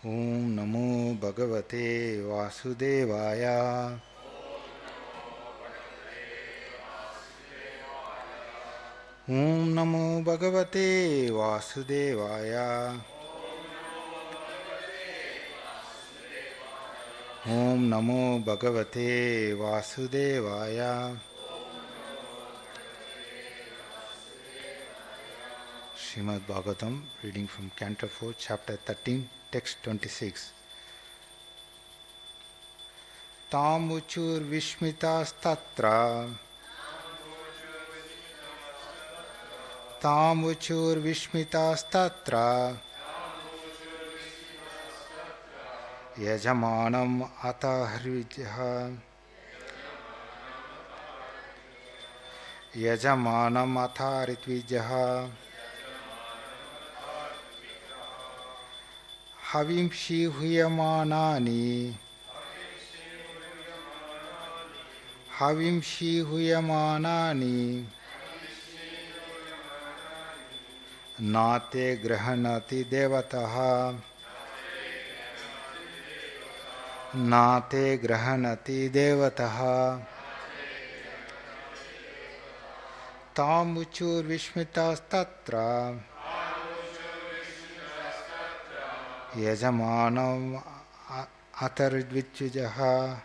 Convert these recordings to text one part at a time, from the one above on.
ओम नमो भगवते वासुदेवाय। ओम नमो भगवते वासुदेवाय। ओम नमो भगवते वासुदेवाय। Srimad Bhagavatam, reading from Canto 4, Chapter 13, Text 26. Tamuchur Vishmitastatra. Tamuchur Vishmitastatra. Yajamanam Atahrijah. Yajamanam Atharitvijaha. Havimshi Huyamanani. Havimshi Huyamanani. Nate Grahanati Devataha. Nate Grahanati Devataha. Tamuchur Vishmitastatra. Yajamanam Atharidvijaha.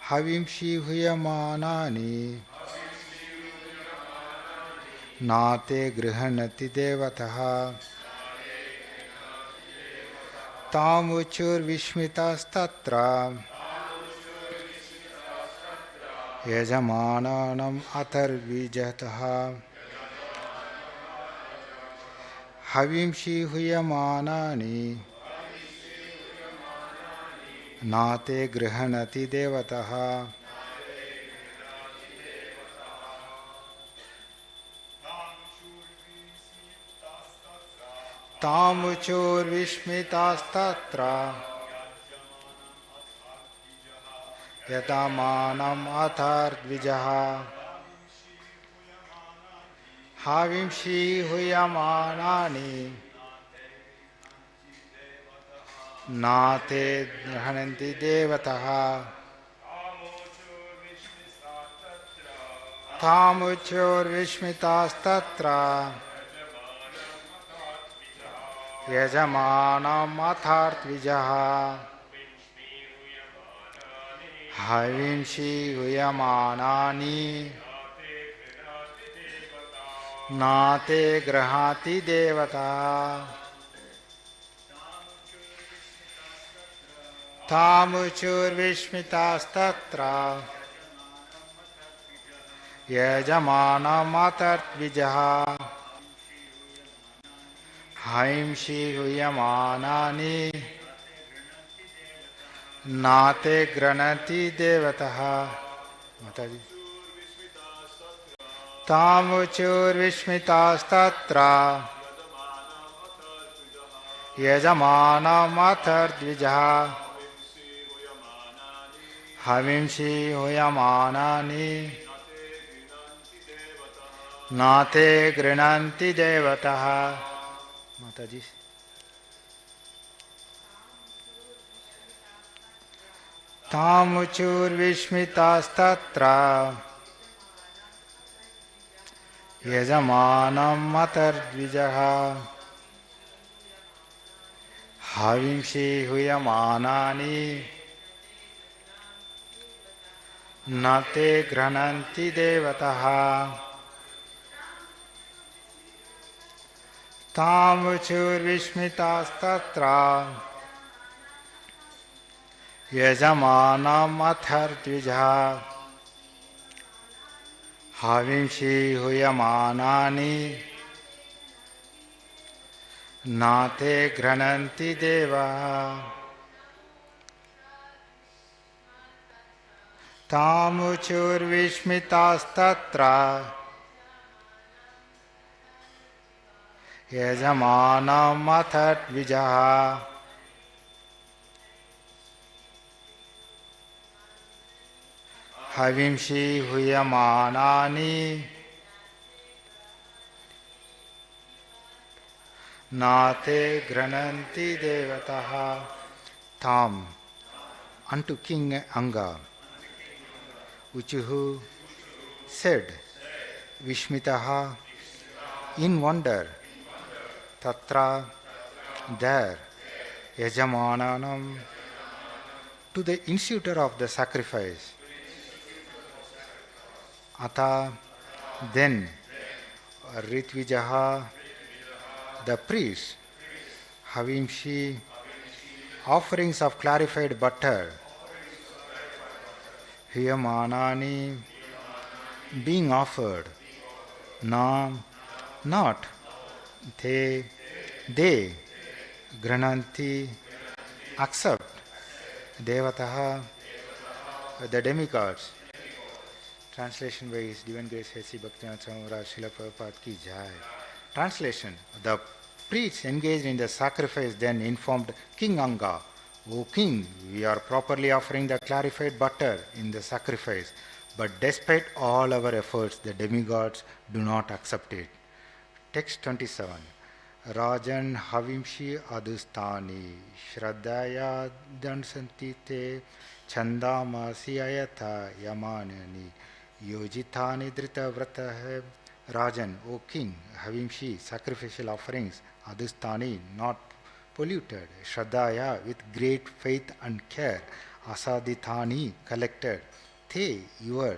Havimshi Huyamanani. Nate Grihanati Devataha. Tamuchur Vishmitastatra. Yajamanam Atharvijataha. Havimshi Huyamanani. Nate Grihanati Devataha. Tamuchur Vishmitastatra. Yatamanam Atharvijaha. Havimshi Huyamanani. Nate Grahananti Devataha. Tamuchur Vishmitastatra. Yajamanam Athartvijaha. Havimshi Huyamanani. Nate Grahati Devata. Tamuchur Vishmitastatra. Yajamanam Athartvijaha. Havimshi Huyamanani. Nate Granati Devataha. Mataji. Tamuchur Vishmitastatra. Yajamanam Athartvijaha. Havimshi Huyamanani. Nate Grinanti Devataha. Mataji. Tamuchur Vishmitastatra. Yajamanam Atharvijaha. Havimshi Huyamanani. Nate Grananti Devataha. Tamuchur Vishmitastatra. Yajamanam Athartvijaha. Havimshi Huyamanani. Nate Grananti Deva. Tamuchur Vishmitastatra. Yajamanam Athartvijaha. Havimshi Huyamanani. Nate grananti devataha. Tam, unto King Anga, Uchuhu said, Vishmitaha, in wonder, Tatra, there, Yajamananam, to the institutor of the sacrifice. Ata, then, Ritvijaha, the priest, Havimshi, offerings of clarified butter, Hiyamanani, being offered, Na, not, they, Grananti, accept, Devataha, the demigods. Translation by His Divine Grace H.C. Bhaktivinoda Swami Maharaj Srila Prabhupada Ki Jai. Translation. The priests engaged in the sacrifice then informed King Anga, O King, we are properly offering the clarified butter in the sacrifice, but despite all our efforts, the demigods do not accept it. Text 27. Rajan Havimshi Adustani Shraddhaya Dansantite Chandamasi Ayatha Yamanani Yojitani Drita Vrataha. Rajan, O King, Havimshi, sacrificial offerings, Adustani, not polluted, Shraddhaya, with great faith and care, Asadithani, collected, Te, your,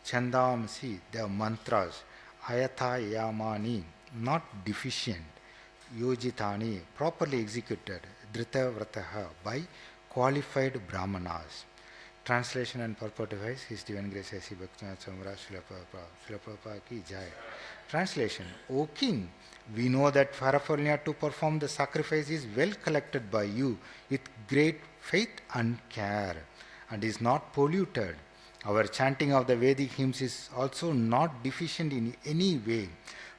Chandamasi, the mantras, Ayatha Yamani, not deficient, Yojitani, properly executed, Drita Vrataha, by qualified Brahmanas. Translation and purport device, His Divine Grace A.C. Bhaktivinoda Swami Maharaj Srila Prabhupada Ki Jai. Translation. O King, we know that paraphernalia to perform the sacrifice is well collected by you with great faith and care and is not polluted. Our chanting of the Vedic hymns is also not deficient in any way.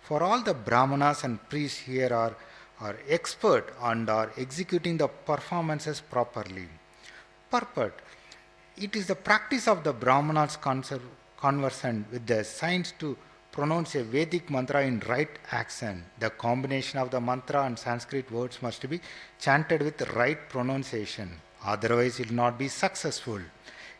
For all the Brahmanas and priests here are expert and are executing the performances properly. Purport. It is the practice of the Brahmanas conversant with the science to pronounce a Vedic mantra in right accent. The combination of the mantra and Sanskrit words must be chanted with right pronunciation. Otherwise, it will not be successful.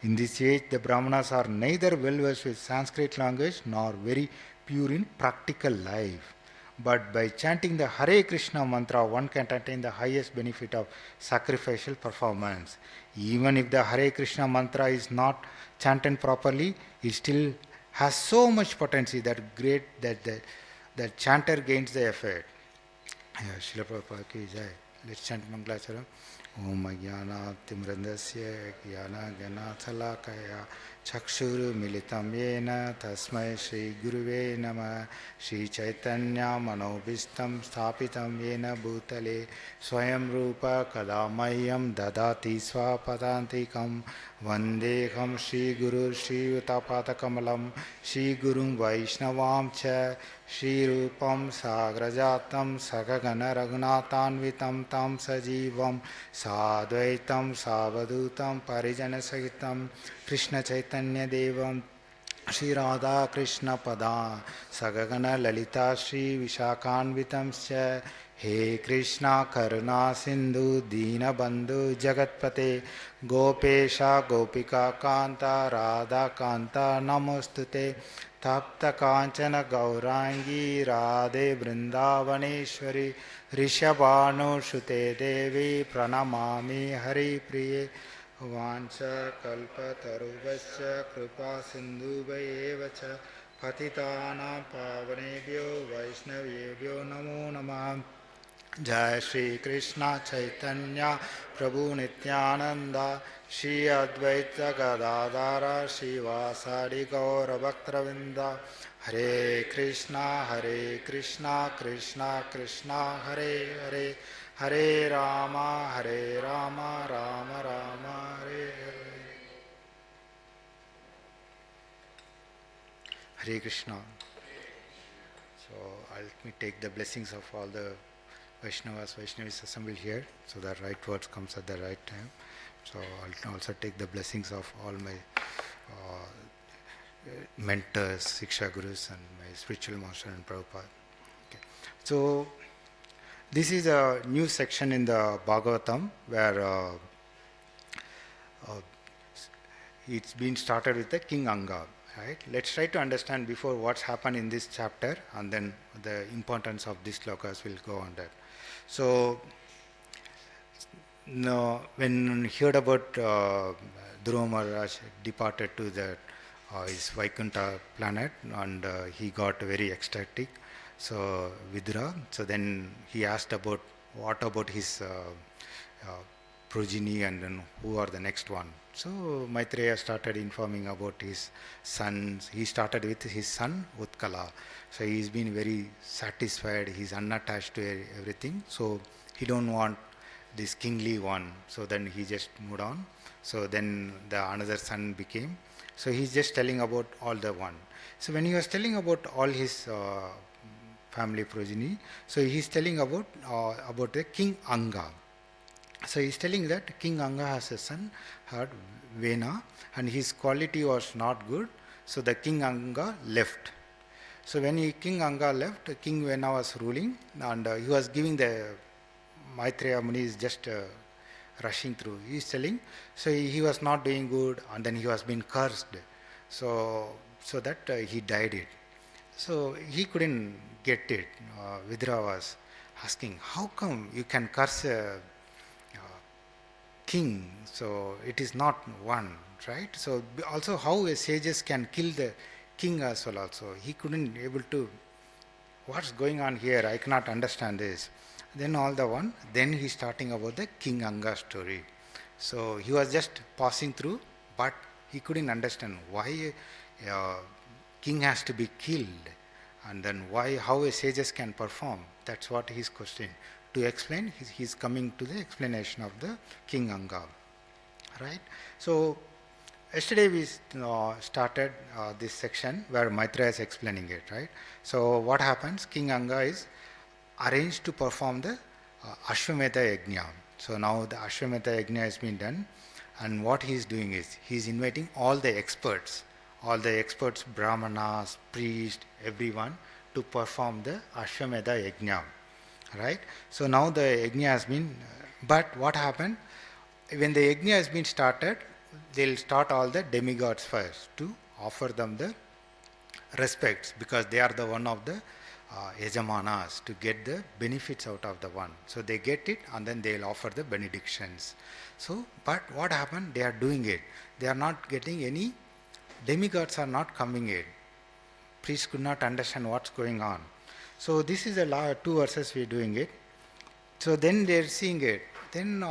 In this age, the Brahmanas are neither well versed with Sanskrit language nor very pure in practical life. But by chanting the Hare Krishna mantra, one can attain the highest benefit of sacrificial performance. Even if the Hare Krishna mantra is not chanted properly, it still has so much potency that the chanter gains the effect. Srila Prabhupada Ki Jai. Let's chant Mangalacharam. Om Jnana Timrandasya Jnana Gana Thalakaya Chakshuru Militam Yena Tasmai Shri Guruve Nama Shri Chaitanya Manobhistam Sthapitam Yena Bhutale Swayam Rupa Kadamayam Dadati Swapadantikam Vandeham Shri Guru Shri Utapatakamalam Shri Gurum Vaishnavam Cha Shri Rupam Sagrajatam Sagagana Raghunatanvitam Tam Sajivam Sadvaitam Savadutam Parijana Sahitam Krishna Chaitanya Devam Shri Radha Krishna Pada Sagagana Lalita Shri Vishakanvitam Sya He Krishna Karuna Sindhu Dina Bandhu Jagatpate Gopesha Gopika Kanta Radha Kanta Namostute Tapta Kanchana Gaurangi Radhe Vrindavaneshwari Rishabhanu Shute Devi Pranamami Hari Priye Vancha Kalpa Tarubhasya Kripa Sindhu Vayevacha Patitana Pavanebhyo Vaishnavebhyo Namo Namah. Jai Shri Krishna Chaitanya Prabhu Nityananda Shri Advaita Gadadara Shri Vasari Gaura Bhaktravinda Hare Krishna Krishna Krishna Hare Hare Hare Rama Rama Rama Hare Hare. Hare Krishna. So let me take the blessings of all the Vaishnavis assembled here, so that right words comes at the right time. So I'll also take the blessings of all my mentors, Siksha Gurus and my spiritual master and Prabhupada. Okay. So This is a new section in the Bhagavatam where it's been started with the King Anga. Right? Let's try to understand before what's happened in this chapter, and then the importance of these slokas will go on that. So, no, when he heard about Dhruva Maharaj departed to the his Vaikuntha planet, and he got very ecstatic. So Vidura, so then he asked about what about his progeny, and then who are the next one. So Maitreya started informing about his sons. He started with his son Utkala. So he's been very satisfied. He's unattached to everything. So he don't want this kingly one. So then he just moved on. So then the another son became. So he's just telling about all the one. So when he was telling about all his family progeny, so he's telling about the King Anga. So he's telling that King Anga has a son, had Vena, and his quality was not good. So the King Anga left. So when King Anga left, King Vena was ruling, and he was giving the Maitreya Muni is just rushing through. He is telling, so he was not doing good, and then he was being cursed. So that he died it. So he couldn't get it. Vidura was asking, how come you can curse a king? So it is not one, right? So also how a sages can kill the king as well also. He couldn't able to, what's going on here? I cannot understand this. Then all the one, then he's starting about the King Anga story. So he was just passing through, but he couldn't understand why king has to be killed, and then how a sages can perform. That's what his question. To explain, he's coming to the explanation of the King Anga. Right? So yesterday we started this section where Maitreya is explaining it. Right? So what happens? King Anga is arranged to perform the Ashwamedha Yajna. So now the Ashwamedha Yajna has been done, and what he is doing is he is inviting all the experts, Brahmanas, priests, everyone to perform the Ashwamedha Yajna. Right? So now the Yajna has been, but what happened? When the Yajna has been started, they'll start all the demigods first to offer them the respects, because they are the one of the Yajamanas to get the benefits out of the one. So they get it, and then they'll offer the benedictions. So, but what happened? They are doing it. They are not getting any, demigods are not coming in. Priests could not understand what's going on. So this is the 2 verses we are doing it. So then they are seeing it. Then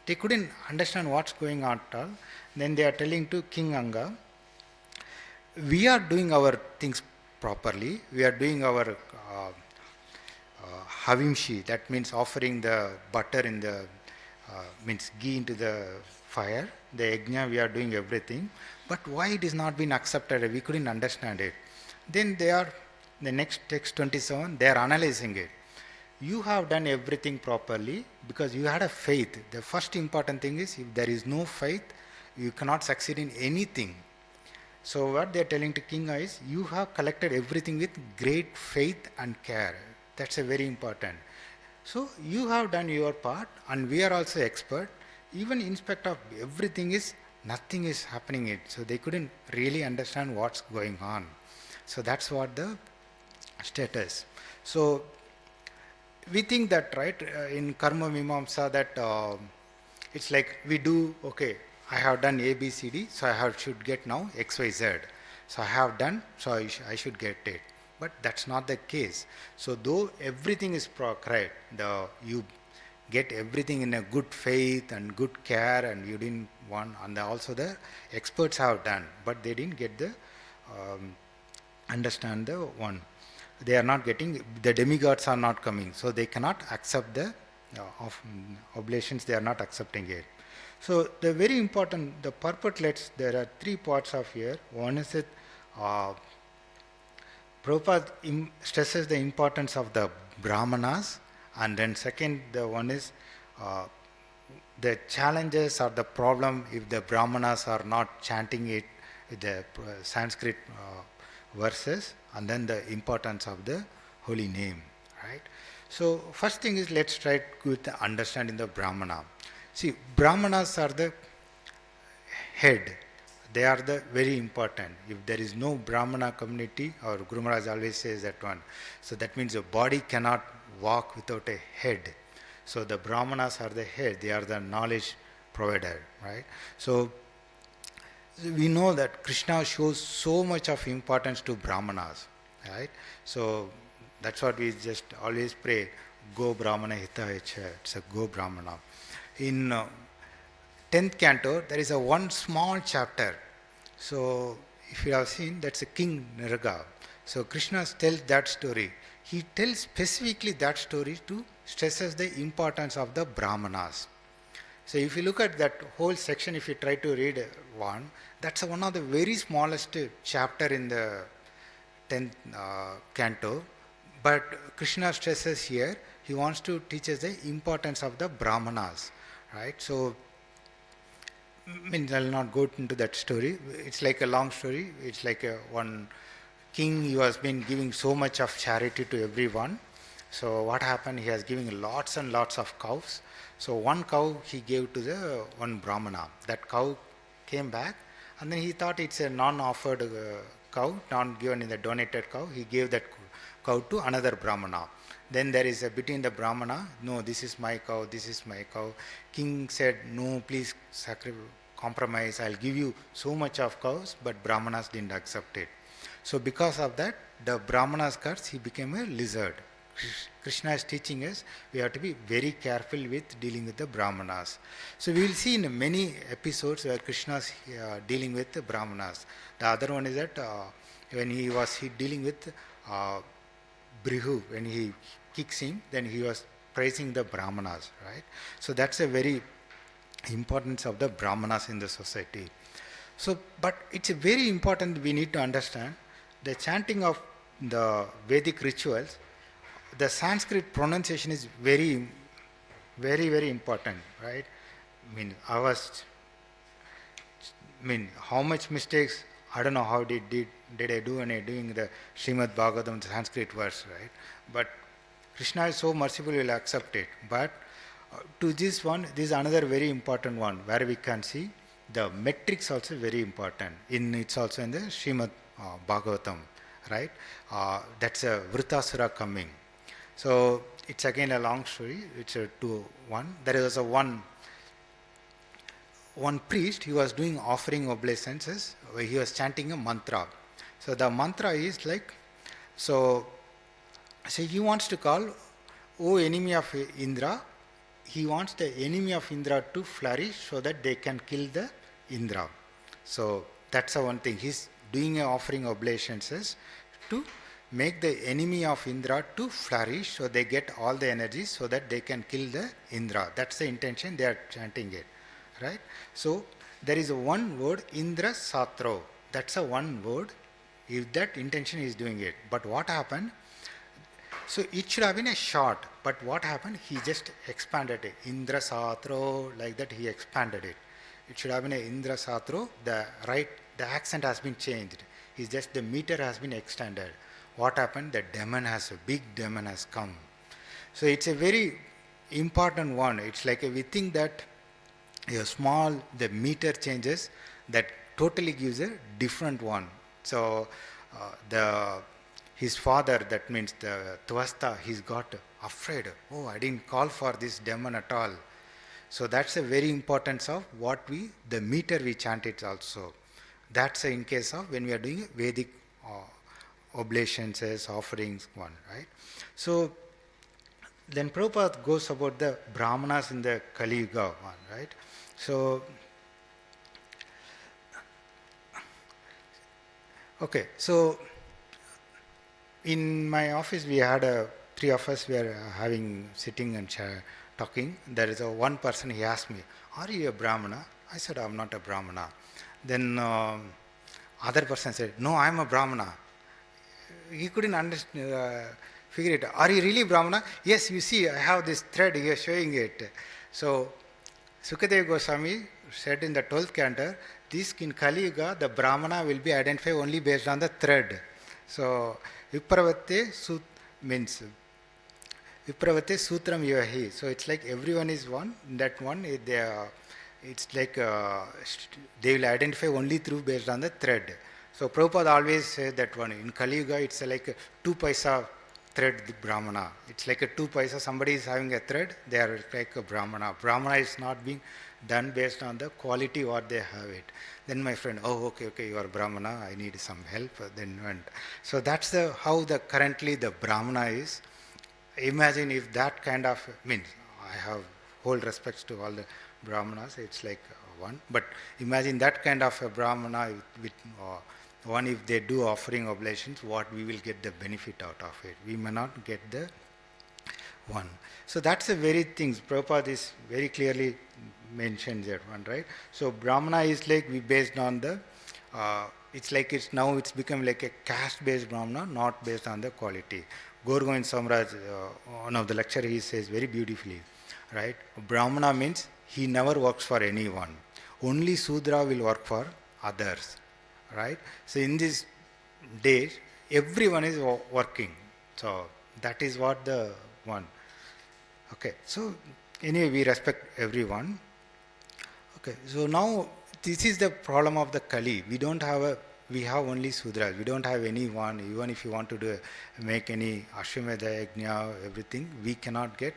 they couldn't understand what's going on at all. Then they are telling to King Anga, we are doing our things properly. We are doing our havimshi, that means offering the butter in the, means ghee into the fire. The yajna, we are doing everything. But why it is not been accepted? We couldn't understand it. Then they are, the next text 27, they are analyzing it. You have done everything properly because you had a faith. The first important thing is, if there is no faith, you cannot succeed in anything. So what they are telling to King is, you have collected everything with great faith and care. That's a very important. So you have done your part, and we are also expert. Even in spite of everything is, nothing is happening it. So they couldn't really understand what's going on. So that's what the status. So we think that, right, in Karma Mimamsa, that it's like we do, okay, I have done A, B, C, D, so I should get now X, Y, Z. So I have done, so I should get it. But that's not the case. So though everything is correct, you get everything in a good faith and good care, and you didn't want, and also the experts have done, but they didn't get the, understand the one. They are not getting, the demigods are not coming, so they cannot accept the oblations, they are not accepting it. So the very important, the purportlets, there are 3 parts of here. One is that Prabhupada stresses the importance of the Brahmanas, and then second, the one is the challenges or the problem if the Brahmanas are not chanting it with the Sanskrit verses, and then the importance of the holy name, right? So first thing is, let's try with the understanding the Brahmana. See, Brahmanas are the head. They are the very important. If there is no Brahmana community, or Guru Maharaj always says that one, so that means the body cannot walk without a head. So the Brahmanas are the head. They are the knowledge provider, right? So we know that Krishna shows so much of importance to Brahmanas, right? So that's what we just always pray, Go Brahmana Hitaya Cha. It's a Go Brahmana. In 10th canto, there is a one small chapter. So if you have seen, that's a King Nirga. So Krishna tells that story. He tells specifically that story to stresses the importance of the Brahmanas. So if you look at that whole section, if you try to read one, that's one of the very smallest chapter in the 10th canto. But Krishna stresses here, he wants to teach us the importance of the Brahmanas, right? So, I'll not go into that story. It's like a long story. It's like one king, he has been giving so much of charity to everyone. So what happened, he has given lots and lots of cows. So one cow he gave to the one Brahmana. That cow came back, and then he thought it's a non-offered cow, not given in the donated cow. He gave that cow to another Brahmana. Then there is a between the Brahmana, no, this is my cow, this is my cow. King said, no, please compromise, I'll give you so much of cows, but Brahmanas didn't accept it. So because of that, the Brahmana's curse, he became a lizard. Krishna is teaching us we have to be very careful with dealing with the Brahmanas. So we will see in many episodes where Krishna is dealing with the Brahmanas. The other one is that when he was dealing with Brihu, when he kicks him, then he was praising the Brahmanas, right? So that's a very importance of the Brahmanas in the society. So, but it's a very important, we need to understand the chanting of the Vedic rituals. The Sanskrit pronunciation is very, very, very important, right? How much mistakes, I don't know how did I do when I doing the Srimad Bhagavatam Sanskrit verse, right? But Krishna is so merciful, he will accept it. But to this one, this is another very important one, where we can see the metrics also very important. It's also in the Srimad Bhagavatam, right? That's a Vritasura coming. So it's again a long story. It's a 2-1. There is also one priest. He was doing offering obeisances. He was chanting a mantra. So the mantra is like, so he wants to call, O enemy of Indra. He wants the enemy of Indra to flourish so that they can kill the Indra. So that's the one thing. He's doing an offering obeisances to make the enemy of Indra to flourish so they get all the energy so that they can kill the Indra. That's the intention, they are chanting it, right? So there is a one word, Indra Satro. That's a one word, if that intention is doing it. But what happened? So it should have been a short, but what happened? He just expanded it. Indra Satro, like that he expanded it. It should have been a Indra Satro, the accent has been changed. It's just the meter has been extended. What happened? The demon a big demon has come. So it's a very important one. It's like we think that the meter changes, that totally gives a different one. So his father, that means the Tvasta, he's got afraid. Oh, I didn't call for this demon at all. So that's a very importance of the meter we chant it also. That's in case of when we are doing Vedic oblations, offerings, one, right? So then Prabhupada goes about the Brahmanas in the Kali Yuga one, right? So, okay, so in my office we had three of us were sitting and talking. There is one person, he asked me, are you a Brahmana? I said, I'm not a Brahmana. Then other person said, no, I'm a Brahmana. He couldn't figure it out. Are you really Brahmana? Yes, you see, I have this thread here showing it. So, Sukadeva Goswami said in the 12th canto, this in Kali Yuga, the Brahmana will be identified only based on the thread. So, Vipravate means Vipravate Sutram Yuvahi. So it's like everyone is one. That one, it's like they will identify only through based on the thread. So Prabhupada always says that one. In Kali Yuga, it's like a 2 paisa thread, the Brahmana. It's like a 2 paisa. Somebody is having a thread, they are like a Brahmana. Brahmana is not being done based on the quality what they have it. Then my friend, oh, okay, you are Brahmana, I need some help. Then went. So that's how the currently the Brahmana is. Imagine if that kind of, means I have whole respects to all the Brahmanas, it's like one, but imagine that kind of a Brahmana with one, if they do offering oblations, what we will get the benefit out of it. We may not get the one. So that's the very things Prabhupada is very clearly mentioned that one, right? So Brahmana is like we based on the, it's like it's become like a caste-based Brahmana, not based on the quality. Gaur Govind Samraj, one of the lecture, he says very beautifully, right? Brahmana means he never works for anyone. Only Sudra will work for others, right? So in these days, everyone is working. So that is what the one. Okay, so anyway, we respect everyone. Okay, so now this is the problem of the Kali. We have only Sudras. We don't have anyone. Even if you want to make any Ashwamedha Yajna, everything, we cannot get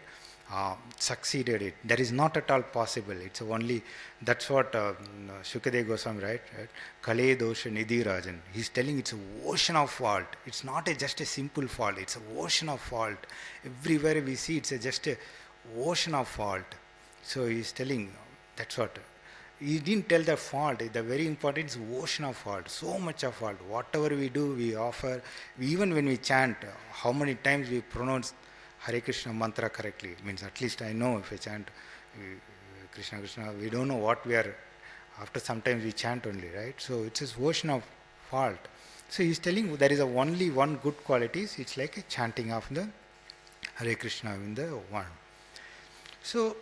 succeeded it. That is not at all possible. It's only, that's what Shukadeva Goswami, right? Kale dosha nidhi rajan. He's telling it's an ocean of fault. It's not just a simple fault. It's an ocean of fault. Everywhere we see it's just a ocean of fault. So he's telling, that's what. He didn't tell the fault. The very important is ocean of fault. So much of fault. Whatever we do, we offer. Even when we chant, how many times we pronounce Hare Krishna mantra correctly? Means at least I know if I chant Krishna Krishna, we don't know what we are. After sometimes we chant only, right? So it's this ocean of fault. So he's telling there is only one good quality. It's like a chanting of the Hare Krishna in the one. So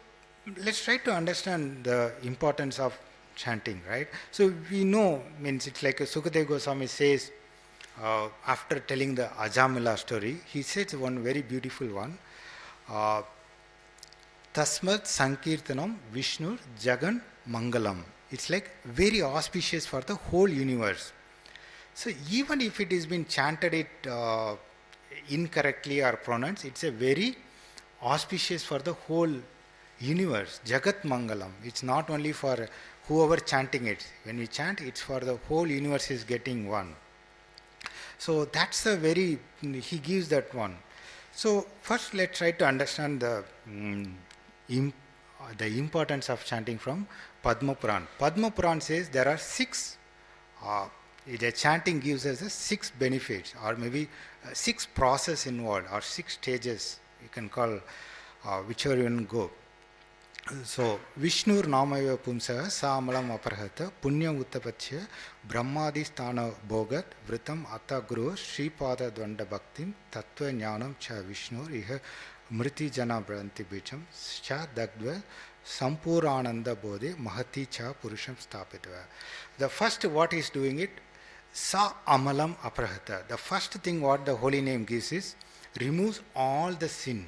let's try to understand the importance of chanting, right? So we know, means it's like Sukadeva Goswami says, after telling the Ajamila story, he says one very beautiful one. Tasmat Sankirtanam Vishnu Jagan Mangalam. It's like very auspicious for the whole universe. So even if it has been chanted it incorrectly or pronounced, it's a very auspicious for the whole universe. Jagat Mangalam. It's not only for whoever chanting it. When we chant, it's for the whole universe is getting one. So that's a very, he gives that one. So first let's try to understand the importance of chanting from Padma Puran. Padma Puran says there are 6, the chanting gives us 6 benefits, or maybe 6 process involved, or 6 stages, you can call whichever you can go. So Vishnur Namaya Pumsa Samalam Aparhata Punyam Uttapachya Brahmadi Sthana Bhogat Vritam Atta Guru Sripada Dvanda Bhaktim Tattva Jnanam Cha Vishnur Iha Mriti Jana Branti Bicham Cha Dagdva Sampurananda Bodhi Mahati Cha Purusham Stapitva. The first what is doing it, Sa Amalam Aparhata. The first thing what the holy name gives is removes all the sin.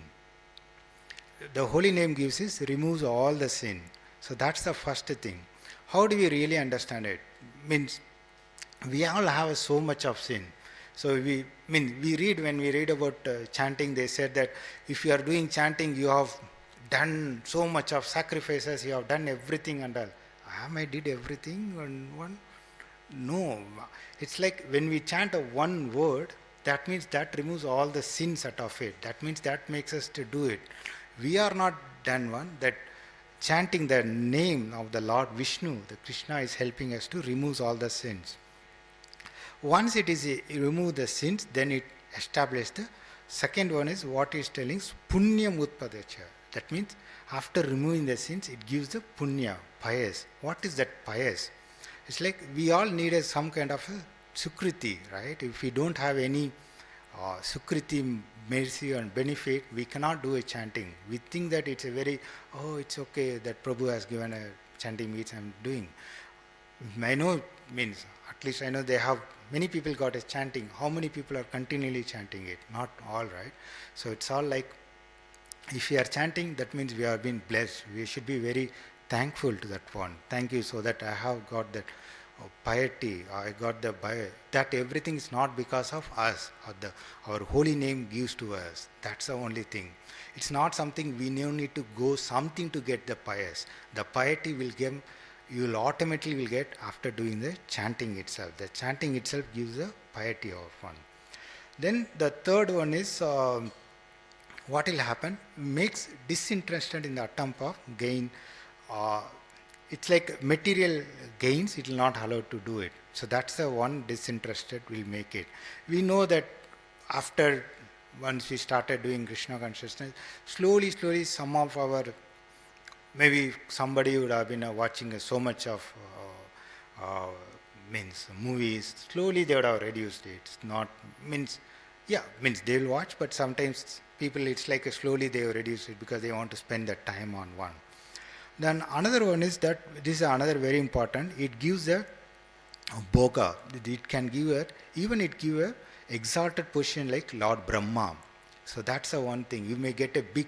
The holy name gives is removes all the sin. So that's the first thing. How do we really understand it? Means we all have so much of sin. So when we read about chanting, they said that if you are doing chanting, you have done so much of sacrifices, you have done everything and all. I did everything and one? No. It's like when we chant a one word, that means that removes all the sins out of it. That means that makes us to do it. We are not done one, that chanting the name of the Lord Vishnu, the Krishna is helping us to remove all the sins. Once it is remove the sins, then it establishes the second one is what is telling punyam utpadacha. That means after removing the sins, it gives the punya, pious. What is that pious? It's like we all need some kind of a sukriti, right? If we don't have any sukriti, mercy and benefit, we cannot do a chanting. We think that it's a very, it's okay that Prabhu has given a chanting which I'm doing. I know, means, at least I know they have, many people got a chanting. How many people are continually chanting it? Not all, right? So it's all like If we are chanting, that means we have been blessed. We should be very thankful to that one. Thank you, so that I have got that piety. I got the that everything is not because of us, or our holy name gives to us. That's the only thing. It's not something we need to go something to get the pious. The piety will give, you will automatically will get after doing the chanting itself. The chanting itself gives the piety of one. Then the third one is what will happen? Makes disinterested in the attempt of gain. Uh, it's like material gains, it will not allow to do it. So that's the one disinterested will make it. We know that after once we started doing Krishna consciousness, slowly some of our, maybe somebody would have been watching so much of means movies, slowly they would have reduced it. It's not means, yeah, means they'll watch, but sometimes people, it's like slowly they reduce it because they want to spend the time on one. Then another one is that this is another very important. It gives a boga. It can give a, even it give a exalted position like Lord Brahma. So that's the one thing. You may get a big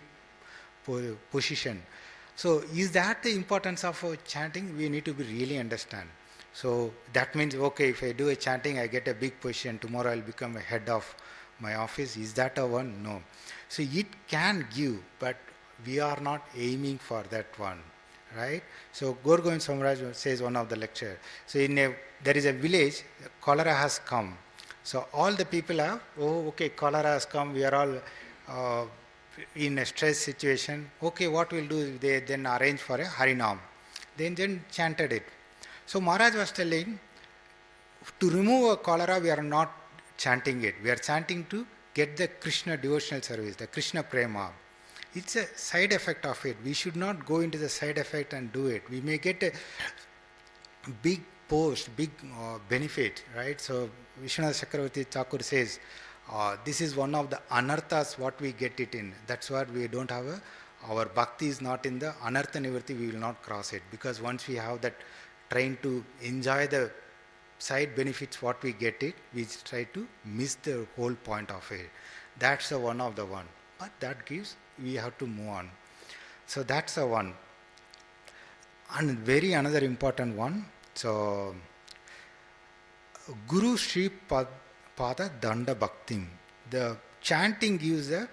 position. So is that the importance of chanting? We need to be really understand. So that means, okay, if I do a chanting, I get a big position. Tomorrow I'll become a head of my office. Is that a one? No. So it can give, but we are not aiming for that one, right? So Gorgovind Samraj says one of the lecture. So there is a village, cholera has come. So all the people have, oh, okay, cholera has come. We are all in a stress situation. Okay, what we'll do? They then arrange for a Harinam. Then chanted it. So Maharaj was telling, to remove a cholera, we are not chanting it. We are chanting to get the Krishna devotional service, the Krishna prema. It's a side effect of it. We should not go into the side effect and do it. We may get a big post, big benefit, right? So Vishwanath Chakravarti Thakur says, this is one of the anarthas what we get it in. That's what we don't have our bhakti is not in the anartha nivritti, we will not cross it. Because once we have that trying to enjoy the side benefits what we get it, we try to miss the whole point of it. That's the one of the one. But that gives, we have to move on. So that's the one. And very another important one. So Guru Sri Pada Danda Bhaktim. The chanting gives a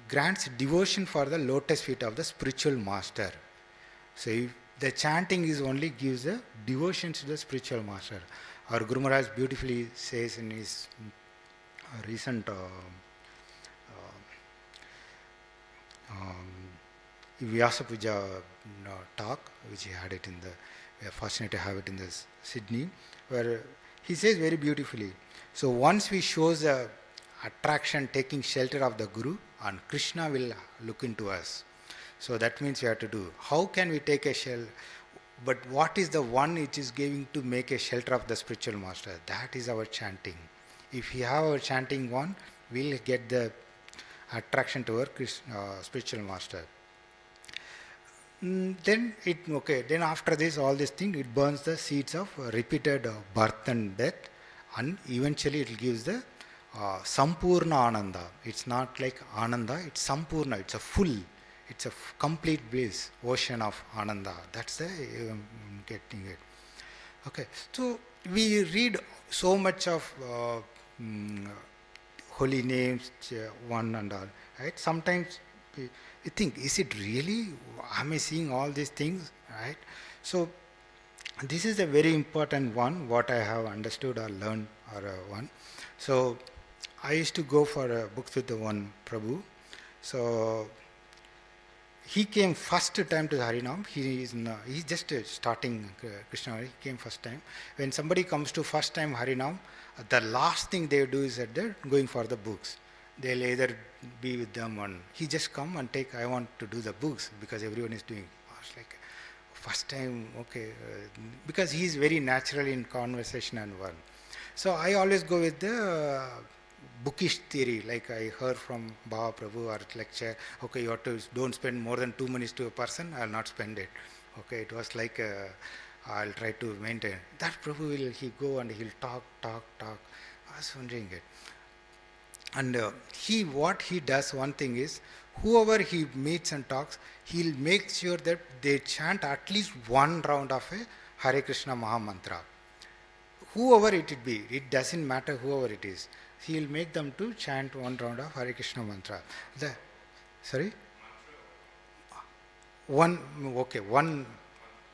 grants devotion for the lotus feet of the spiritual master. So if the chanting is only gives a devotion to the spiritual master. Our Guru Maharaj beautifully says in his recent Vyasa Puja talk, which he had it in the, we are fortunate to have it in the Sydney, where he says very beautifully. So once we shows the attraction taking shelter of the Guru, and Krishna will look into us. So that means we have to do. How can we take a shelter? But what is the one which is giving to make a shelter of the spiritual master? That is our chanting. If we have our chanting one, we'll get the attraction to our spiritual master. Then after this, all this thing, it burns the seeds of repeated birth and death, and eventually it gives the Sampurna Ananda. It's not like Ananda, it's Sampurna, it's a full, it's a complete bliss, ocean of Ananda. That's the getting it. Okay, so we read so much of holy names, one and all, right? Sometimes we think, is it really, am I seeing all these things, right? So this is a very important one, what I have understood or learned or one. So I used to go for books with the one Prabhu. So he came first time to the Harinam. He's just starting Krishna. He came first time. When somebody comes to first time Harinam, the last thing they do is that they're going for the books. They'll either be with them and he just come and take, I want to do the books because everyone is doing. I was like, first time, okay. Because he's very natural in conversation and one. So I always go with the bookish theory, like I heard from Baba Prabhu or lecture, okay, you have to don't spend more than 2 minutes to a person, I'll not spend it. Okay, it was like I'll try to maintain. That Prabhu will, he go and he'll talk. I was wondering it. And what he does, one thing is, whoever he meets and talks, he'll make sure that they chant at least one round of a Hare Krishna Maha Mantra. Whoever it be, it doesn't matter whoever it is. He'll make them to chant one round of Hare Krishna Mantra. Sorry? One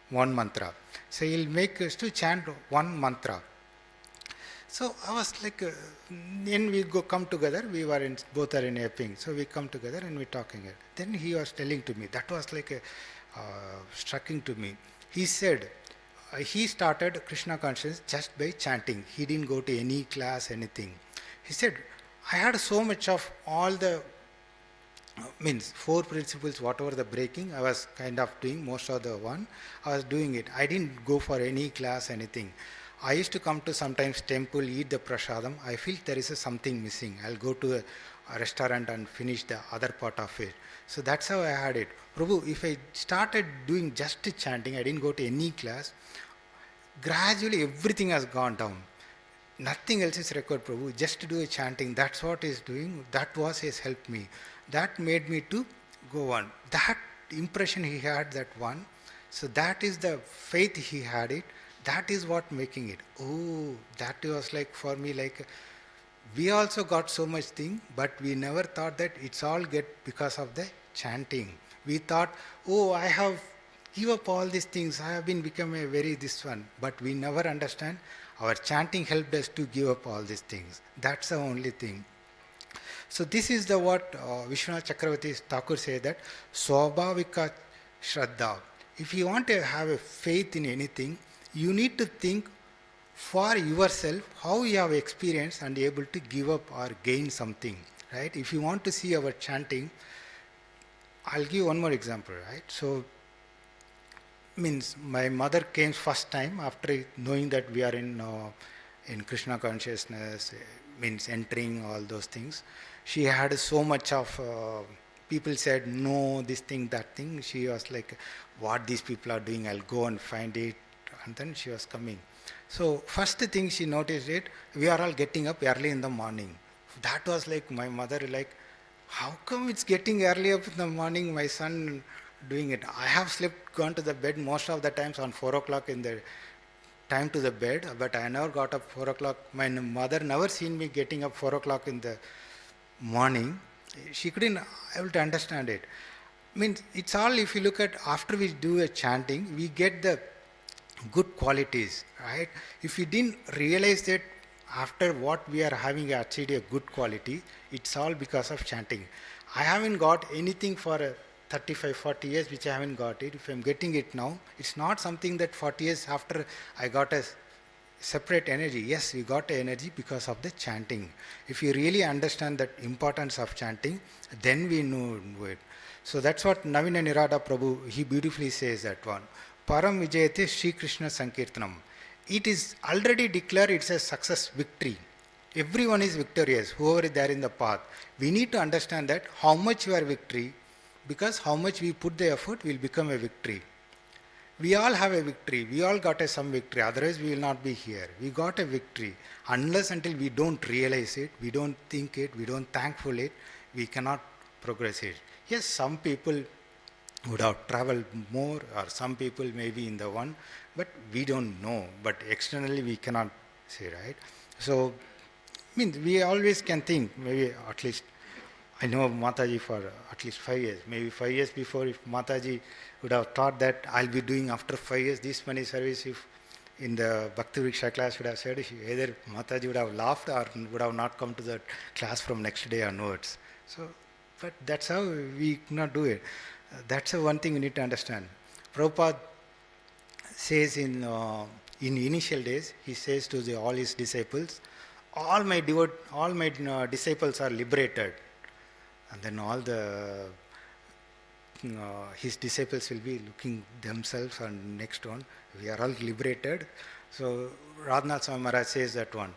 mantra. So he'll make us to chant one mantra. So I was like, then we come together. We were both are in Epping, so we come together and we're talking it. Then he was telling to me, that was like striking to me. He said he started Krishna consciousness just by chanting. He didn't go to any class, anything. He said, I had so much of all the four principles, whatever the breaking, I was kind of doing most of the one. I was doing it. I didn't go for any class, anything. I used to come to sometimes temple, eat the prasadam. I feel there is something missing. I'll go to a restaurant and finish the other part of it. So that's how I had it. Prabhu, if I started doing just chanting, I didn't go to any class, gradually everything has gone down. Nothing else is required, Prabhu. Just to do a chanting, that's what he's doing. That was his helped me. That made me to go on. That impression he had, that one. So that is the faith he had it. That is what making it. Oh, that was like for me like, we also got so much thing, but we never thought that it's all get because of the chanting. We thought, oh, I have give up all these things. I have been become a very this one. But we never understand. Our chanting helped us to give up all these things. That's the only thing. So this is the what Vishwanath Chakravarti Thakur said, that Swabhavika Shraddha. If you want to have a faith in anything, you need to think for yourself how you have experienced and able to give up or gain something. Right? If you want to see our chanting, I'll give one more example. Right? So my mother came first time after knowing that we are in Krishna consciousness, entering all those things. She had so much of people said no, this thing, that thing. She was like, what these people are doing, I'll go and find it. And then she was coming. So first thing she noticed it, we are all getting up early in the morning. That was like my mother like, how come it's getting early up in the morning, my son doing it? I have slept, gone to the bed most of the times on 4 o'clock in the time to the bed, but I never got up 4 o'clock. My mother never seen me getting up 4 o'clock in the morning. She couldn't able to understand it. It's all, if you look at after we do a chanting, we get the good qualities, right? If we didn't realize that after what we are having achieved a good quality, it's all because of chanting. I haven't got anything for 35, 40 years which I haven't got it. If I'm getting it now, it's not something that 40 years after I got a separate energy. Yes, we got energy because of the chanting. If you really understand the importance of chanting, then we know it. So that's what Navina Nirada Prabhu, he beautifully says that one. Param Vijayate Sri Krishna Sankirtanam. It is already declared, it's a success, victory. Everyone is victorious, whoever is there in the path. We need to understand that how much you are victory, because how much we put the effort will become a victory. We all have a victory. We all got some victory. Otherwise, we will not be here. We got a victory. Unless until we don't realize it, we don't think it, we don't thankful it, we cannot progress it. Yes, some people would have traveled more, or some people may be in the one, but we don't know. But externally, we cannot say, right? So, we always can think, maybe at least, I know Mataji for at least 5 years. Maybe 5 years before, if Mataji would have thought that I'll be doing after 5 years this many service, if in the Bhakti Vriksha class would have said, either Mataji would have laughed or would have not come to the class from next day onwards. So, but that's how we cannot do it. That's the one thing we need to understand. Prabhupada says in initial days, he says to all his disciples, all my disciples are liberated. And then all the his disciples will be looking themselves and next one, we are all liberated. So Radhanath Swami Maharaj says that one.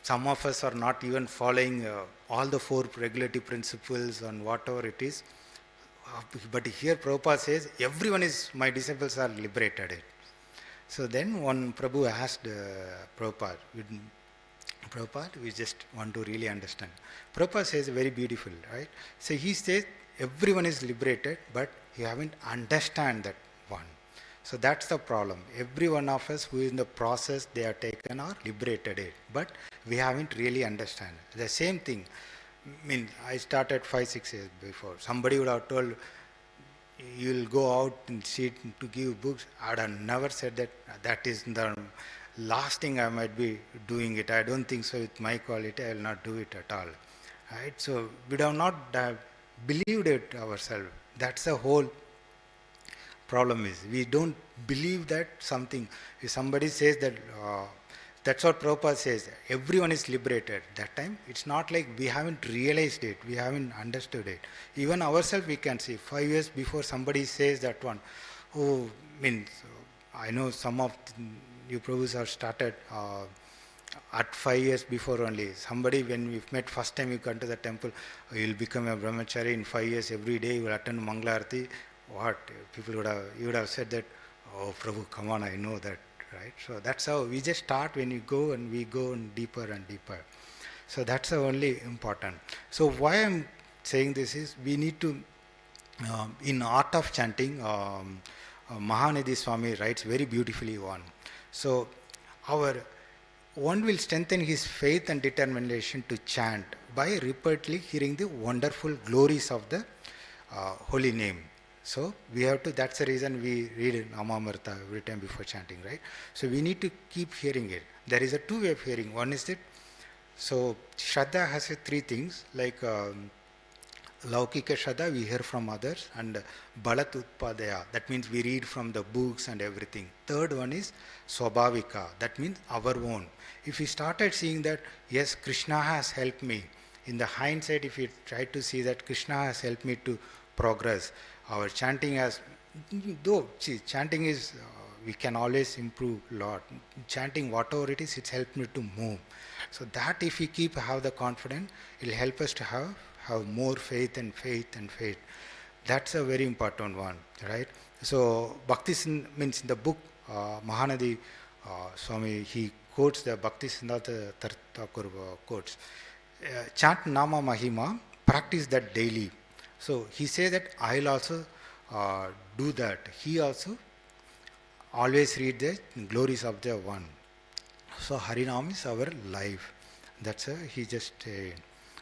Some of us are not even following all the 4 regulative principles and whatever it is. But here Prabhupada says, everyone is, my disciples are liberated. So then one Prabhu asked Prabhupada, Prabhupada, we just want to really understand. Prabhupada says very beautiful, right? So he says everyone is liberated, but you haven't understand that one. So that's the problem. Every one of us who is in the process, they are taken or liberated it, but we haven't really understand. The same thing. I started 5-6 years before. Somebody would have told you'll go out and sit to give books. I would have never said that. That is the last thing I might be doing it. I don't think so. With my quality, I will not do it at all. Right? So we have not believed it ourselves. That's the whole problem is. We don't believe that something. If somebody says that, that's what Prabhupada says, everyone is liberated. That time, it's not like we haven't realized it, we haven't understood it. Even ourselves we can see. 5 years before somebody says that one, oh, means, I know some of you Prabhus have started at 5 years before only. Somebody, when we met first time you come to the temple, you will become a brahmachari in 5 years, every day you will attend Mangala Arati. What? People you would have said that, oh Prabhu, come on, I know that, right? So that's how we just start when you go and we go deeper and deeper. So that's the only important. So why I'm saying this is, we need to, in art of chanting, Mahanidhi Swami writes very beautifully one. So one will strengthen his faith and determination to chant by repeatedly hearing the wonderful glories of the holy name. So we have to, that's the reason we read Namamarta every time before chanting, right? So we need to keep hearing it. There is a two way of hearing. One is that, so Shraddha has 3 things, like Laukika Shraddha, we hear from others, and Balat Utpadaya, that means we read from the books and everything. Third one is Swabhavika, that means our own. If we started seeing that, yes, Krishna has helped me, in the hindsight, if we try to see that Krishna has helped me to progress, our chanting has, though, see, chanting is, we can always improve a lot. Chanting, whatever it is, it's helped me to move. So that if we have the confidence, it will help us to have more faith and faith and faith. That's a very important one, right? So Bhakti means in the book, Mahanadi Swami, he quotes the Bhakti Siddhanta Thakur quotes. Chant Nama Mahima, practice that daily. So he says that I'll also do that. He also always read the glories of the one. So Harinam is our life. That's he just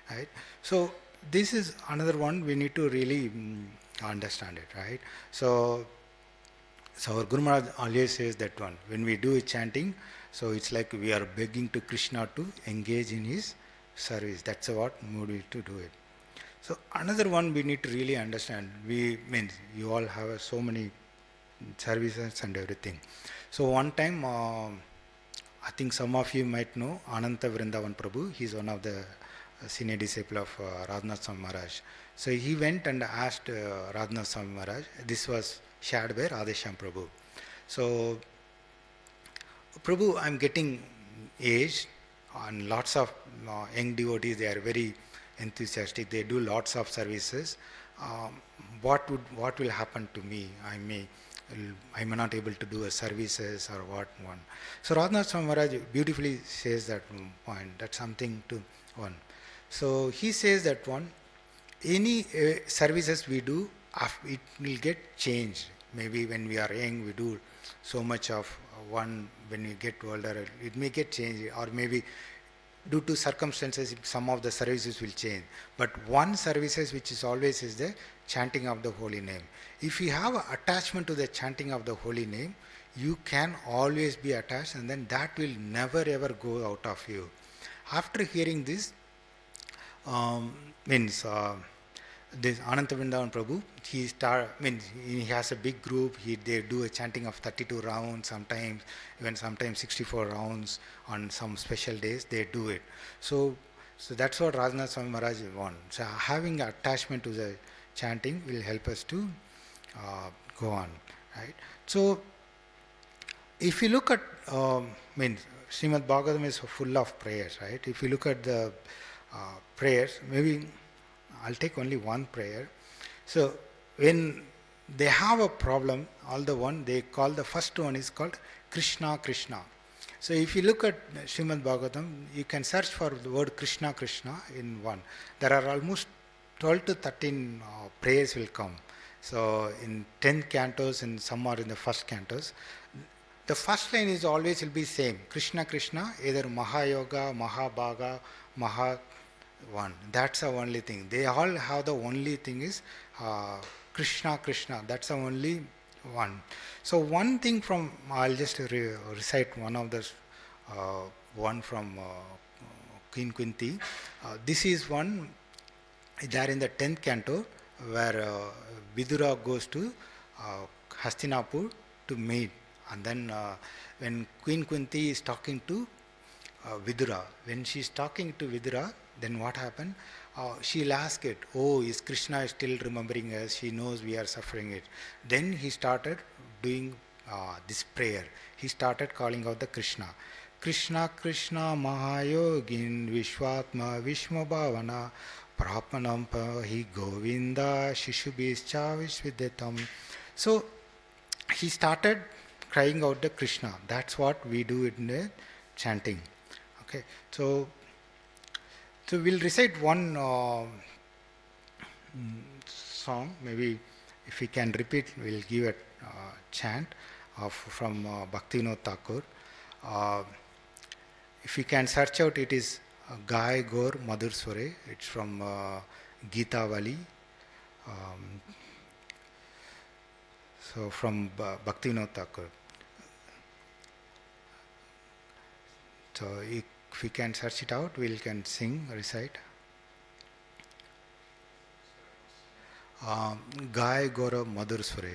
right. So this is another one we need to really understand it, right? So our Guru Maharaj always says that one. When we do chanting, so it's like we are begging to Krishna to engage in his service. That's what mood we to do it. So another one we need to really understand. You all have so many services and everything. So one time, I think some of you might know Ananta Vrindavan Prabhu. He's one of the senior disciple of Radhanath Swami Maharaj. So he went and asked Radhanath Swami Maharaj. This was shared by Radheshyam Prabhu. So, Prabhu, I'm getting aged, and lots of young devotees, they are very enthusiastic. They do lots of services. What will happen to me? I may not able to do a services or what one. So Radhanath Swami Maharaj beautifully says that point. That's something to one. So he says that one, any services we do, it will get changed. Maybe when we are young, we do so much of one. When we get older, it may get changed, or maybe due to circumstances, some of the services will change. But one services which is always is the chanting of the holy name. If you have an attachment to the chanting of the holy name, you can always be attached, and then that will never ever go out of you. After hearing this, this Ananta Vrindavan Prabhu, he has a big group. They do a chanting of 32 rounds, sometimes 64 rounds on some special days. They do it. So that's what Radhanath Swami Maharaj wants. So having attachment to the chanting will help us to go on, right? So if you look at, Srimad Bhagavatam is full of prayers, right? If you look at the prayers, maybe I'll take only one prayer. So when they have a problem, all the one, they call the first one is called Krishna Krishna. So if you look at Srimad Bhagavatam, you can search for the word Krishna Krishna in one. There are almost 12 to 13 prayers will come. So in 10 cantos and some are in the first cantos. The first line is always will be same. Krishna Krishna, either Mahayoga, Mahabhaga, Maha one. That's the only thing. They all have the only thing is Krishna Krishna. That's the only one. So one thing from, I'll just recite one of the one from Queen Kunti. This is one there in the 10th canto where Vidura goes to Hastinapur to meet. And then when Queen Kunti is talking to Vidura, when she is talking to Vidura, then what happened? She'll ask it, oh, is Krishna still remembering us? She knows we are suffering it. Then he started doing this prayer. He started calling out the Krishna. Krishna Krishna Mahayogin Vishwatma Vishmabhavana Prapanam Pahi Govinda Shishubhischa Vishvidetam. So he started crying out the Krishna. That's what we do in the chanting. Okay, so we'll recite one song. Maybe if we can repeat, we'll give a chant from Bhaktivinoda Thakur. If you can search out, it is Gai Gaur Madhur Sware. It's from Gita Vali. So from Bhaktivinoda Thakur. So if we can search it out, we can sing, recite. Gai Gaura Madhur Sware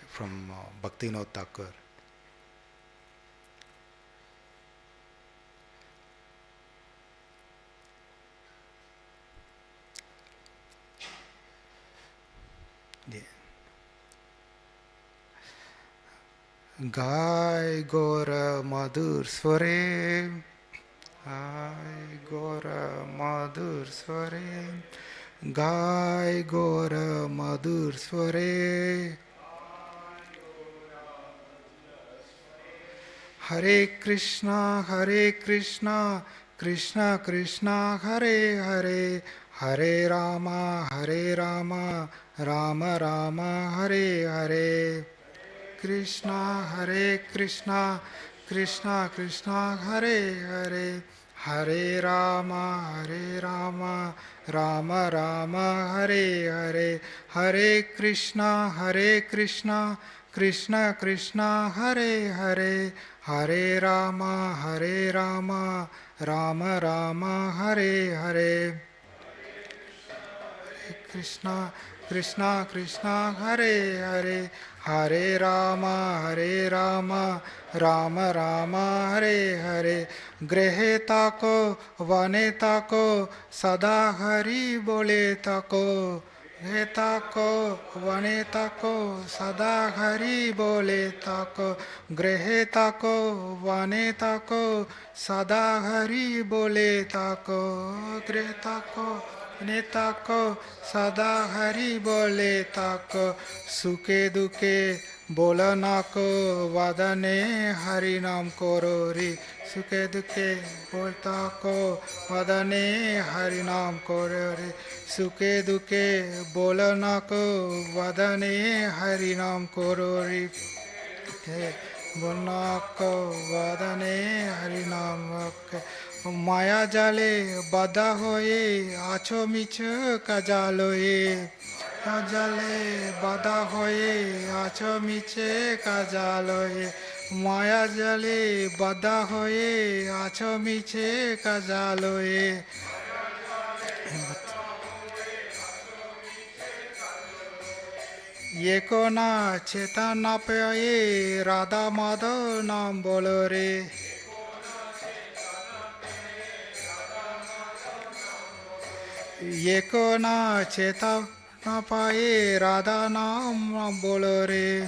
from Bhaktivinoda Thakur. Yeah. Gai Gaura Madhur Sware, Gai Gaura Madhur Sware, Gai Gaura Madhur Sware. Hare Krishna, Krishna Krishna, Hare Hare, Hare Rama, Rama Rama, Hare Hare. Krishna, Krishna Krishna, Hare Hare, Hare Rama, Rama Rama, Hare Hare. Hare Krishna, Krishna Krishna, Hare Hare, Hare Rama, Rama Rama, Hare Hare. Krishna, Krishna, Hare Hare, Hare Rama, Rama Rama, Hare Hare. Grehe tako, vane tako, sada Hari bole tako. Grehe tako, vane tako, sada Hari bole tako. Grehe tako, vane tako, sada Hari bole tako. Grehe tako, Netako sada Hari bole tako, suke duke bolanako vadane Hari nam korori. Suke duke boltako vadane Hari nam korori. Suke duke bolanako vadane Hari nam korori. Bolnako vadane Hari nam korori. Maya jale bada hoye acho mich kajaloye. Jale bada hoye acho mich kajaloye. Maya jale bada hoye acho mich kajaloye. Ye ko na chetana paye Radha Madhav naam bolo re. ये को ना चेता ना पाए राधा नाम बोलो रे.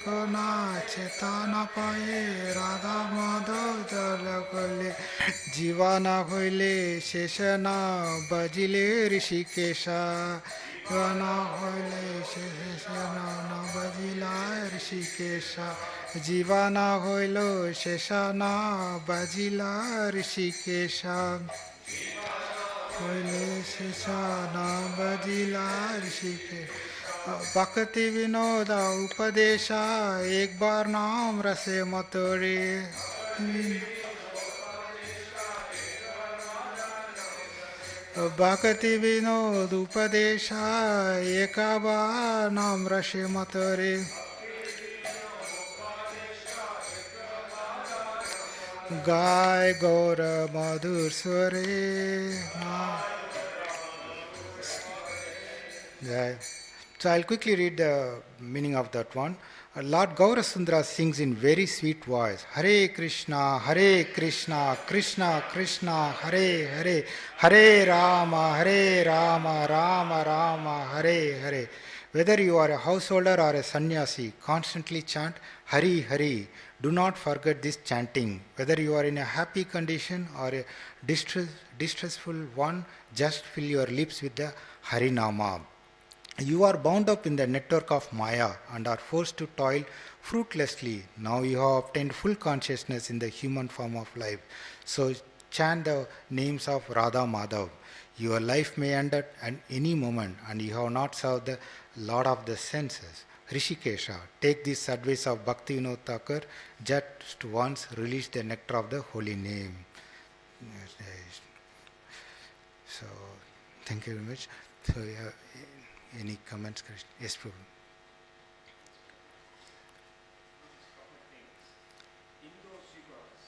को ना चेता ना पाए राधा माधव जल कोले. जीवा ना होइले शेष ना बजिले ऋषिकेशा. Vana hoile sheshana bajila rishikesha. Jivana hoilo sheshana bajila rishikesha. Hoile sheshana bajila rishikesha. भक्ति विनोद उपदेशा एक बार नाम रसे मतोरे भक्ति विनोद उपदेशा एक बार नाम रसे मतोरे गाय गौर मधुर स्वरे So I'll quickly read the meaning of that one. Lord Gaurasundara sings in very sweet voice. Hare Krishna, Krishna Krishna, Hare Hare, Hare Rama, Rama Rama, Hare Hare. Whether you are a householder or a sannyasi, constantly chant Hari Hari. Do not forget this chanting. Whether you are in a happy condition or a distressful one, just fill your lips with the Harinama. You are bound up in the network of Maya and are forced to toil fruitlessly. Now you have obtained full consciousness in the human form of life. So chant the names of Radha Madhav. Your life may end at any moment and you have not served the Lord of the senses. Rishikesha, take this advice of Bhakti Vinod Thakur, just once release the nectar of the holy name. So, thank you very much. So, any comments, Krishna? Yes, Prabhu. In those yugas,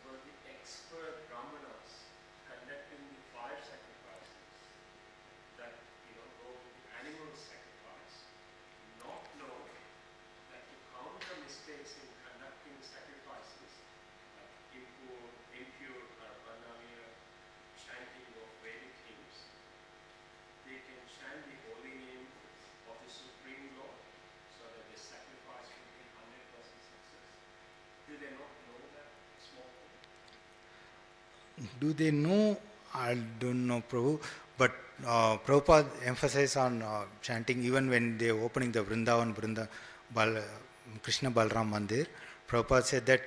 were the expert brahmanas conducting the fire sacrifices that go to the animal sacrifice, not know that to counter mistakes in conducting sacrifices, like impure or banaliya chanting of Vedic hymns, they can chant the holy name of the Supreme Lord so that the sacrifice will be 100% success. Do they not know that small thing? Do they know? I don't know, Prabhu. But Prabhupada emphasized on chanting even when they were opening the Vrindavan, Krishna Balram Mandir. Prabhupada said that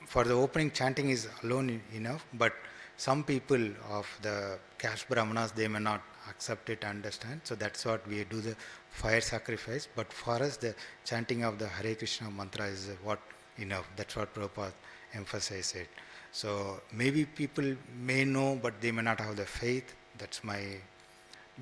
for the opening chanting is alone enough, but some people of the caste brahmanas, they may not accept it, understand. So that's what we do, the fire sacrifice. But for us, the chanting of the Hare Krishna mantra is what enough. That's what Prabhupada emphasized it. So maybe people may know, but they may not have the faith. That's my...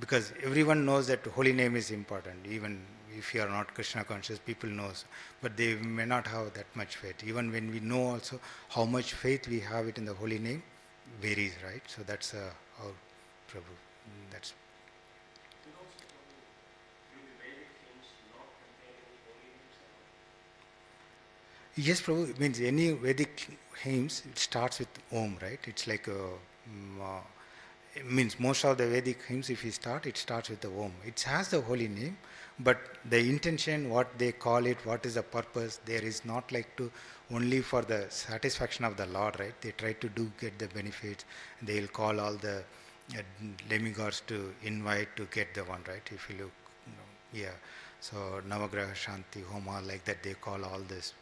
Because everyone knows that holy name is important. Even if you are not Krishna conscious, people knows. But they may not have that much faith. Even when we know also how much faith we have it in the holy name, varies, right? So that's how Prabhu... That's... Yes, Prabhu. It means any Vedic hymns, it starts with Om, right? It's like it means most of the Vedic hymns, if you start, it starts with the Om. It has the holy name, but the intention, what they call it, what is the purpose, there is not like to only for the satisfaction of the Lord, right? They try to get the benefits. They'll call all the demigods to invite to get the one, right? If you look, yeah. So Navagraha Shanti Homa, like that, they call all this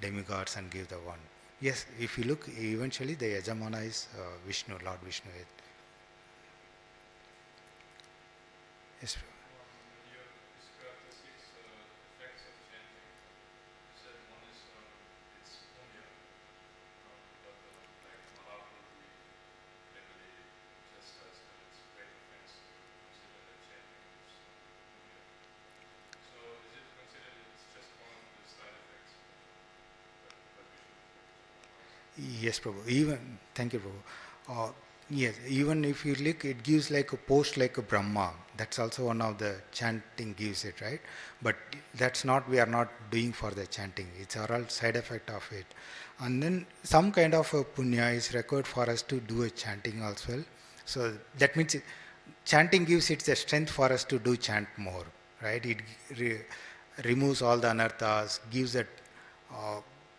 demigods and give the one. Yes, if you look, eventually the Yajamana is Vishnu, Lord Vishnu. Yes. Yes, Prabhu. Even, thank you, Prabhu. Yes, even if you look, it gives like a post like a Brahma. That's also one of the chanting gives it, right? But that's not, we are not doing for the chanting. It's all side effect of it. And then some kind of a punya is required for us to do a chanting as well. So that means chanting gives it the strength for us to do chant more, right? It removes all the anarthas, gives that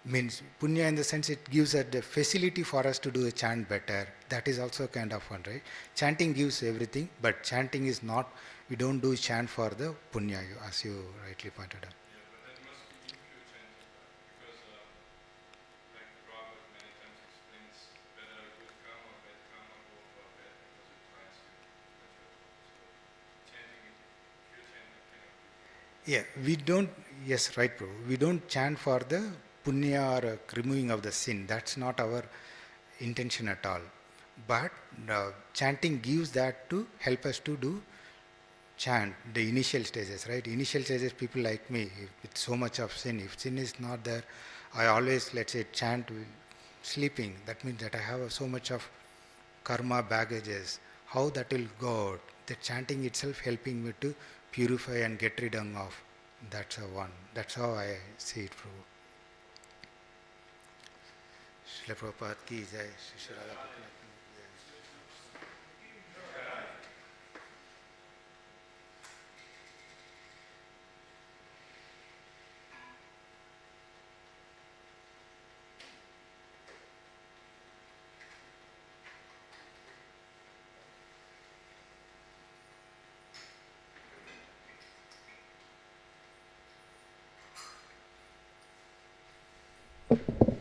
Means punya in the sense it gives us the facility for us to do a chant better. That is also kind of one, right? Chanting gives everything, but chanting is not, we don't do chant for the punya, as you rightly pointed out. Yeah, but that must be impure chanting, because like Prabhupada many times explains whether good karma or bad karma go or bad because it tries to mature. So chanting it, pure chanting cannot be. Yeah, we don't, yes, right, bro. We don't chant for the punya or removing of the sin. That's not our intention at all. But chanting gives that to help us to do chant, the initial stages, right? Initial stages, people like me, with so much of sin, if sin is not there, I always, let's say, chant sleeping. That means that I have so much of karma baggages. How that will go out? The chanting itself helping me to purify and get rid of. That's a one. That's how I see it, Prabhu. Srila Prabhupada ki jai. Shri Radha Gopinath ki jai.